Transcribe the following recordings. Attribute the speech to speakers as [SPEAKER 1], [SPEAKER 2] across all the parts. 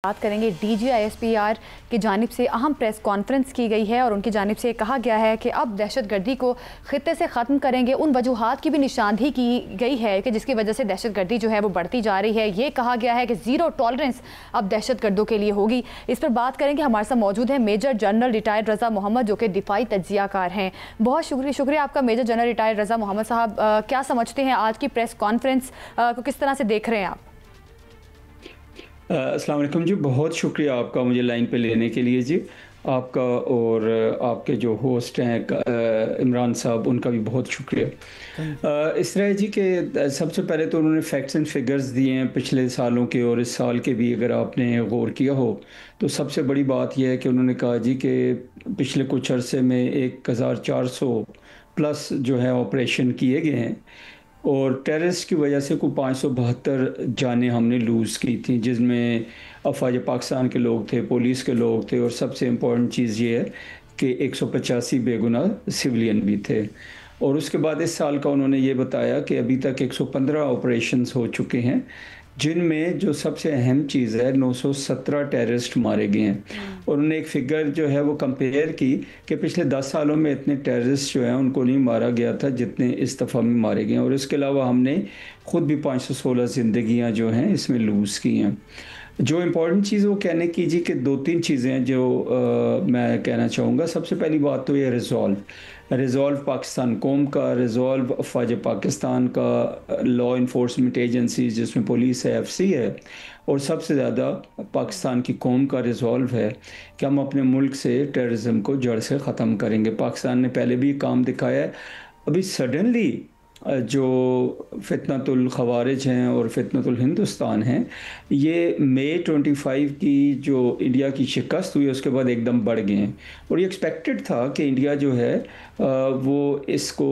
[SPEAKER 1] बात करेंगे। DGISPR की जानिब से अहम प्रेस कॉन्फ्रेंस की गई है और उनकी जानिब से कहा गया है कि अब दहशतगर्दी को खित्ते से ख़त्म करेंगे। उन वजूहात की भी निशानदही की गई है कि जिसकी वजह से दहशतगर्दी जो है वो बढ़ती जा रही है। ये कहा गया है कि ज़ीरो टॉलरेंस अब दहशतगर्दों के लिए होगी। इस पर बात करेंगे। हमारे साथ मौजूद है मेजर जनरल रिटायर्ड रज़ा मोहम्मद, जो कि दिफाई तज्ज़ियाकार हैं। बहुत शुक्रिया आपका मेजर जनरल रिटायर्ड रज़ा मोहम्मद साहब। क्या समझते हैं आज की प्रेस कॉन्फ्रेंस को, किस तरह से देख रहे हैं आप?
[SPEAKER 2] अस्सलाम वालेकुम जी, बहुत शुक्रिया आपका मुझे लाइन पे लेने के लिए जी। आपका और आपके जो होस्ट हैं इमरान साहब, उनका भी बहुत शुक्रिया। इस तरह जी कि सबसे पहले तो उन्होंने फैक्ट्स एंड फिगर्स दिए हैं पिछले सालों के और इस साल के भी, अगर आपने गौर किया हो तो सबसे बड़ी बात यह है कि उन्होंने कहा जी कि पिछले कुछ अरसे में 1400 प्लस जो है ऑपरेशन किए गए हैं और टेररिस्ट की वजह से कोई 572 जानें हमने लूज़ की थी, जिसमें अफवाज पाकिस्तान के लोग थे, पुलिस के लोग थे और सबसे इम्पॉर्टेंट चीज़ ये है कि 185 बेगुनाह सिविलियन भी थे। और उसके बाद इस साल का उन्होंने ये बताया कि अभी तक 115 ऑपरेशंस हो चुके हैं, जिनमें जो सबसे अहम चीज़ है 917 टेररिस्ट मारे गए हैं। और उन्होंने एक फ़िगर जो है वो कंपेयर की कि पिछले 10 सालों में इतने टेररिस्ट जो हैं उनको नहीं मारा गया था जितने इस दफ़ा में मारे गए हैं। और इसके अलावा हमने ख़ुद भी 516 ज़िंदगियाँ जो हैं इसमें लूज़ की हैं। जो इम्पॉर्टेंट चीज़ वो कहने की जी कि 2-3 चीज़ें हैं जो मैं कहना चाहूँगा। सबसे पहली बात तो ये रिज़ॉल्व पाकिस्तान कौम का, रिज़ॉल्व अफवाज पाकिस्तान का, लॉ इन्फोर्समेंट एजेंसीज जिसमें पुलिस है, FC है, और सबसे ज़्यादा पाकिस्तान की कौम का रिज़ॉल्व है कि हम अपने मुल्क से टेररिज्म को जड़ से ख़त्म करेंगे। पाकिस्तान ने पहले भी काम दिखाया है। अभी सडनली जो फितनतुल खवारिज हैं और फितनतुल हिंदुस्तान हैं, ये मई 25 की जो इंडिया की शिकस्त हुई उसके बाद एकदम बढ़ गए हैं। और ये एक्सपेक्टेड था कि इंडिया जो है वो इसको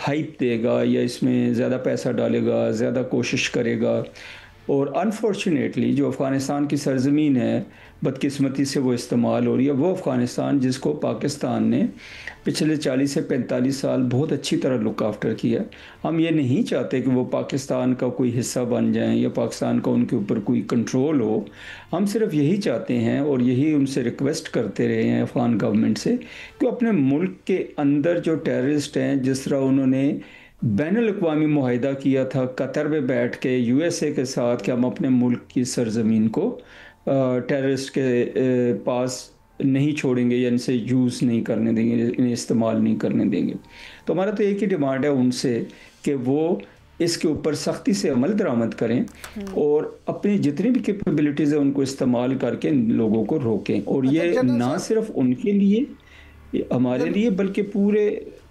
[SPEAKER 2] हाइप देगा या इसमें ज़्यादा पैसा डालेगा, ज़्यादा कोशिश करेगा। और अनफॉर्चुनेटली जो अफ़गानिस्तान की सरज़मीन है, बदकिस्मती से वो इस्तेमाल हो रही है। वो अफ़गानिस्तान जिसको पाकिस्तान ने पिछले 40 से 45 साल बहुत अच्छी तरह लुक आफ्टर किया। हम ये नहीं चाहते कि वो पाकिस्तान का कोई हिस्सा बन जाएं या पाकिस्तान का उनके ऊपर कोई कंट्रोल हो। हम सिर्फ यही चाहते हैं और यही उनसे रिक्वेस्ट करते रहे हैं अफ़गान गवर्नमेंट से कि अपने मुल्क के अंदर जो टेररिस्ट हैं, जिस तरह उन्होंने बैनुल-अक़वामी मुआहिदा किया था कतर में बैठ के USA के साथ कि हम अपने मुल्क की सरज़मीन को टेररिस्ट के पास नहीं छोड़ेंगे या इनसे यूज़ नहीं करने देंगे, इन्हें इस्तेमाल नहीं करने देंगे। तो हमारा तो एक ही डिमांड है उनसे कि वो इसके ऊपर सख्ती से अमल दरामद करें और अपनी जितनी भी कैपेबिलिटीज़ है उनको इस्तेमाल करके लोगों को रोकें। और ये ना सिर्फ उनके लिए, हमारे लिए, बल्कि पूरे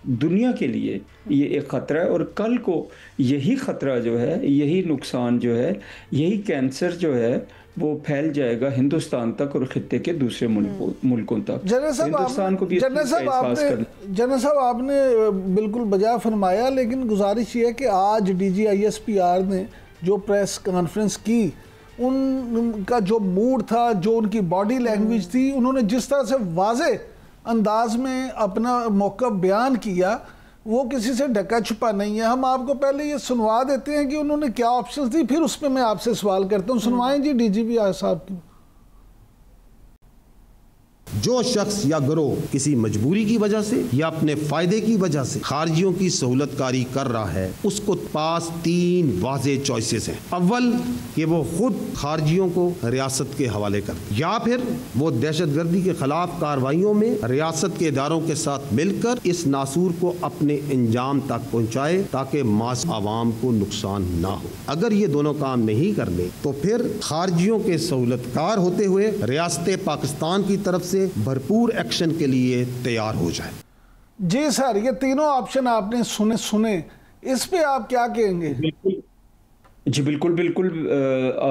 [SPEAKER 2] दुनिया के लिए ये एक ख़तरा है। और कल को यही ख़तरा जो है, यही नुकसान जो है, यही कैंसर जो है वो फैल जाएगा हिंदुस्तान तक और खित्ते के दूसरे मुल्कों तक। हिंदुस्तान को भी
[SPEAKER 3] जनरल साहब आपने बिल्कुल बजा फरमाया, लेकिन गुजारिश ये है कि आज DGISPR ने जो प्रेस कॉन्फ्रेंस की, उनका जो मूड था, जो उनकी बॉडी लैंग्वेज थी, उन्होंने जिस तरह से वाज़े अंदाज में अपना मौक़िफ़ बयान किया, वो किसी से ढका छुपा नहीं है। हम आपको पहले ये सुनवा देते हैं कि उन्होंने क्या ऑप्शंस दी, फिर उस पर मैं आपसे सवाल करता हूँ। सुनवाएं जी DGP साहब की।
[SPEAKER 4] जो शख्स या गिरोह किसी मजबूरी की वजह से या अपने फायदे की वजह से खारजियों की सहूलतकारी कर रहा है, उसको पास 3 वाज़े चॉइसेस हैं। अव्वल कि वो खुद खारजियों को रियासत के हवाले कर, या फिर वो दहशतगर्दी के खिलाफ कार्रवाइयों में रियासत के इदारों के साथ मिलकर इस नासूर को अपने अंजाम तक पहुँचाए ताकि मास आवाम को नुकसान ना हो। अगर ये दोनों काम नहीं करने तो फिर खारजियों के सहूलतकार होते हुए रियासत पाकिस्तान की तरफ से भरपूर एक्शन के लिए तैयार हो जाए।
[SPEAKER 3] जी सर, ये तीनों ऑप्शन आपने सुने, इस पे आप क्या कहेंगे?
[SPEAKER 2] जी बिल्कुल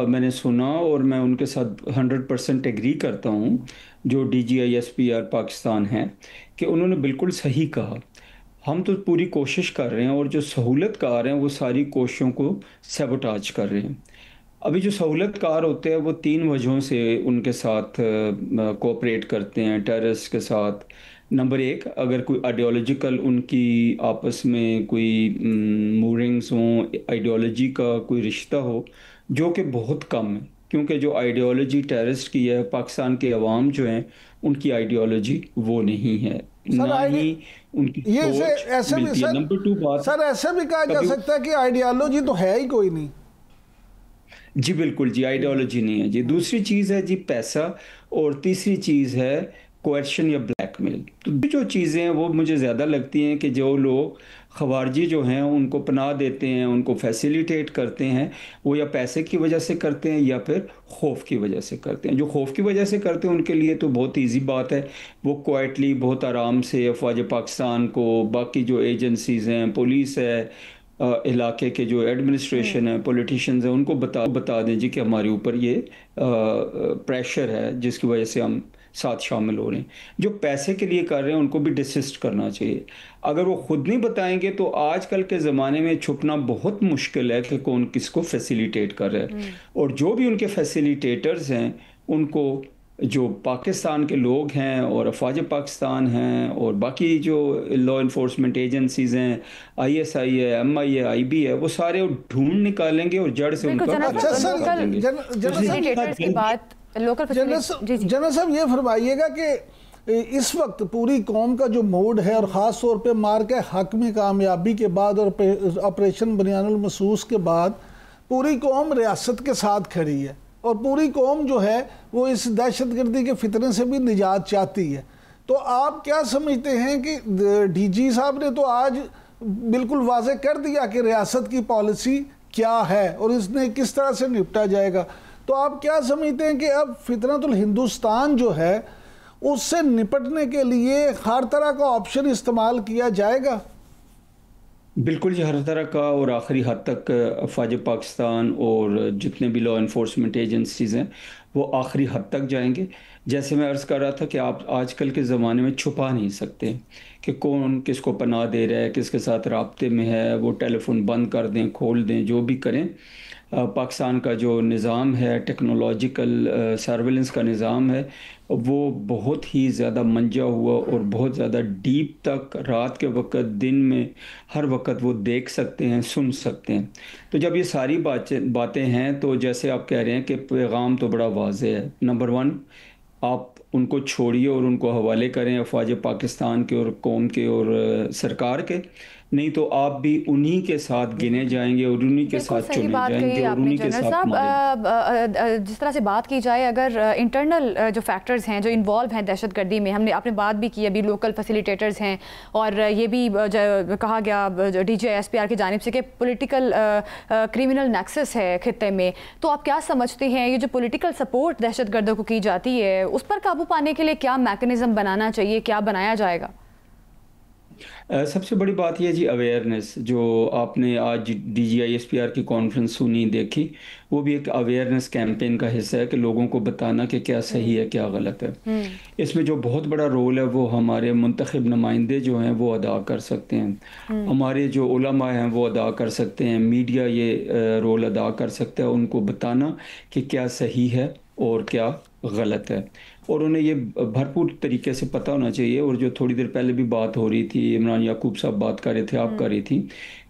[SPEAKER 2] मैंने सुना और मैं उनके साथ 100% एग्री करता हूँ जो DGISPR पाकिस्तान है कि उन्होंने बिल्कुल सही कहा। हम तो पूरी कोशिश कर रहे हैं और जो सहूलतकार हैं वो सारी कोशिशों को सैबोटाज कर रहे हैं। अभी जो सहूलतकार होते हैं वो 3 वजहों से उनके साथ कोऑपरेट करते हैं टेररिस्ट के साथ। नंबर 1, अगर कोई आइडियोलॉजिकल उनकी आपस में कोई मूविंग्स हों, आइडियोलॉजी का कोई रिश्ता हो, जो कि बहुत कम है। کیونکہ جو آئیڈیالوجی ٹیررسٹ کی ہے پاکستان کے عوام جو ہیں ان کی آئیڈیالوجی وہ نہیں ہے، نہ ہی ان کی سوچ ملتی ہے۔ نمبر 2 بات
[SPEAKER 3] سر ایسے بھی کہا جا سکتا ہے کہ آئیڈیالوجی تو ہے ہی کوئی نہیں۔
[SPEAKER 2] جی بالکل جی، آئیڈیالوجی نہیں ہے جی۔ دوسری چیز ہے جی پیسہ، اور تیسری چیز ہے کوئرشن یا بلیک میل۔ تو جو چیزیں ہیں وہ مجھے زیادہ لگتی ہیں کہ جو لوگ خوارجی جو ہیں ان کو پناہ دیتے ہیں، ان کو فیسیلیٹیٹ کرتے ہیں، وہ یا پیسے کی وجہ سے کرتے ہیں یا پھر خوف کی وجہ سے کرتے ہیں۔ جو خوف کی وجہ سے کرتے ہیں ان کے لیے تو بہت ایزی بات ہے، وہ کوائٹلی بہت آرام سے افواج پاکستان کو، باقی جو ایجنسیز ہیں، پولیس ہے، علاقے کے جو ایڈمنسٹریشن ہے، پولیٹیشنز ہیں، ان کو بتا دیں جی کہ ہمارے اوپر یہ پریشر ہے جس کی وجہ سے ہم ساتھ شامل ہو رہے ہیں۔ جو پیسے کے لیے کر رہے ہیں ان کو بھی ڈسسٹ کرنا چاہیے۔ اگر وہ خود نہیں بتائیں گے تو آج کل کے زمانے میں چھپنا بہت مشکل ہے کہ کون کس کو فیسیلیٹیٹ کر رہا ہے، اور جو بھی ان کے فیسیلیٹیٹرز ہیں ان کو جو پاکستان کے لوگ ہیں اور افواج پاکستان ہیں اور باقی جو لا انفورسمنٹ ایجنسیز ہیں، آئی ایس آئی ہے، ایم آئی ہے، آئی بی ہے، وہ سارے ڈھونڈ نکالیں گے اور جڑ سے ان کا
[SPEAKER 3] جنرل صاحب یہ فرمائیے گا کہ اس وقت پوری قوم کا جو موڈ ہے، اور خاص طور پہ مارکہ حق میں کامیابی کے بعد اور آپریشن بنیان المسوس کے بعد پوری قوم ریاست کے ساتھ کھڑی ہے، اور پوری قوم جو ہے وہ اس دہشت گردی کے فتنے سے بھی نجات چاہتی ہے۔ تو آپ کیا سمجھتے ہیں کہ ڈی جی صاحب نے تو آج بالکل واضح کر دیا کہ ریاست کی پالیسی کیا ہے اور اس نے کس طرح سے نپٹا جائے گا، تو آپ کیا سمجھتے ہیں کہ اب فتنۃ الہندوستان جو ہے اس سے نپٹنے کے لیے ہر طرح کا آپشن استعمال کیا جائے گا؟
[SPEAKER 2] بالکل جی، ہر طرح کا، اور آخری حد تک افواج پاکستان اور جتنے بھی لا انفورسمنٹ ایجنسیز ہیں وہ آخری حد تک جائیں گے۔ جیسے میں عرض کر رہا تھا کہ آپ آج کل کے زمانے میں چھپا نہیں سکتے کہ کون کس کو پناہ دے رہا ہے، کس کے ساتھ رابطے میں ہے، وہ ٹیلی فون بند کر دیں، کھول دیں، جو بھی کریں۔ پاکستان کا جو نظام ہے، ٹیکنالوجیکل سرویلنس کا نظام ہے، وہ بہت ہی زیادہ منجا ہوا اور بہت زیادہ ڈیپ تک رات کے وقت، دن میں، ہر وقت وہ دیکھ سکتے ہیں، سن سکتے ہیں۔ تو جب یہ ساری باتیں ہیں تو جیسے آپ کہہ رہے ہیں کہ پیغام تو بڑا واضح ہے۔ نمبر 1، آپ ان کو چھوڑیے اور ان کو حوالے کریں افواج پاکستان کے اور قوم کے اور سرکار کے، نہیں تو آپ بھی انہی کے ساتھ گنے جائیں گے اور انہی کے ساتھ چنے جائیں گے اور انہی کے ساتھ
[SPEAKER 1] ماریں گے۔ جس طرح سے بات کی جائے، اگر انٹرنل جو فیکٹرز ہیں جو انوالو ہیں دہشت گردی میں، آپ نے بات بھی کی ابھی، لوکل فیسیلیٹیٹرز ہیں، اور یہ بھی کہا گیا D G S P R کی جانب سے کہ پولیٹیکل کریمنل نیکسس ہے خطے میں، تو آپ کیا سمجھتے ہیں یہ جو پولیٹیکل سپورٹ دہشت گردوں کو کی جاتی ہے اس پر قابو پانے کے لیے کیا میکنزم بنانا چاہیے، کیا بنایا جائے گا؟
[SPEAKER 2] سب سے بڑی بات یہ جی اویئرنیس، جو آپ نے آج D G I S P R کی کانفرنس سنی، دیکھی، وہ بھی ایک اویئرنیس کیمپین کا حصہ ہے کہ لوگوں کو بتانا کہ کیا صحیح ہے کیا غلط ہے۔ اس میں جو بہت بڑا رول ہے وہ ہمارے منتخب نمائندے جو ہیں وہ ادا کر سکتے ہیں، ہمارے جو علماء ہیں وہ ادا کر سکتے ہیں، میڈیا یہ رول ادا کر سکتا ہے، ان کو بتانا کہ کیا صحیح ہے اور کیا غلط ہے، اور انہیں یہ بھرپور طریقے سے پتہ ہونا چاہیے۔ اور جو تھوڑی دیر پہلے بھی بات ہو رہی تھی، عمران یعقوب صاحب بات کر رہے تھے، آپ کر رہی تھی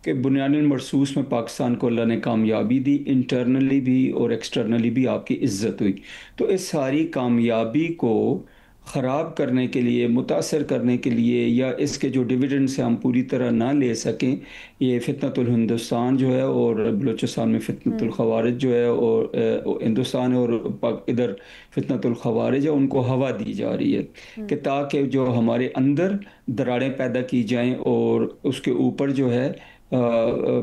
[SPEAKER 2] کہ بنیان المرصوص میں پاکستان کو اللہ نے کامیابی دی، انٹرنلی بھی اور ایکسٹرنلی بھی آپ کی عزت ہوئی۔ تو اس ساری کامیابی کو خراب کرنے کے لیے، متاثر کرنے کے لیے، یا اس کے جو ڈویڈنڈ سے ہم پوری طرح نہ لے سکیں، یہ فتنۃ الہندوستان جو ہے اور بلوچستان میں فتنۃ الخوارج جو ہے، اور ہندوستان اور ادھر فتنۃ الخوارج ہے، ان کو ہوا دی جا رہی ہے کہ تاکہ جو ہمارے اندر دراڑیں پیدا کی جائیں اور اس کے اوپر جو ہے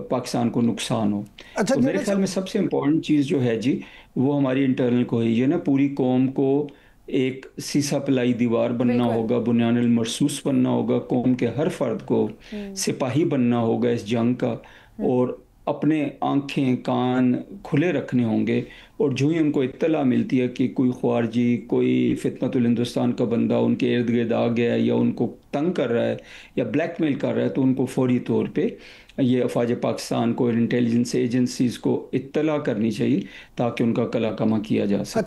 [SPEAKER 2] پاکستان کو نقصان ہو۔ تو میرے خیال میں سب سے امپورٹنٹ چیز جو ہے جی وہ ہماری انٹرنل کوہیژن ہے۔ پوری قوم کو ایک سیسا پلائی دیوار بننا ہوگا، بنیان المرصوص بننا ہوگا، قوم کے ہر فرد کو سپاہی بننا ہوگا اس جنگ کا، اور اپنے آنکھیں کان کھلے رکھنے ہوں گے، اور جو ہی ان کو اطلاع ملتی ہے کہ کوئی خوارجی، کوئی فتنۃ الہندوستان کا بندہ ان کے ارد گرد آ گیا ہے یا ان کو تنگ کر رہا ہے یا بلیک میل کر رہا ہے، تو ان کو فوری طور پہ یہ افواج پاکستان کو اور انٹیلیجنس ایجنسیز کو اطلاع کرنی چاہیے تاکہ ان کا کلا کما کیا جا سکے۔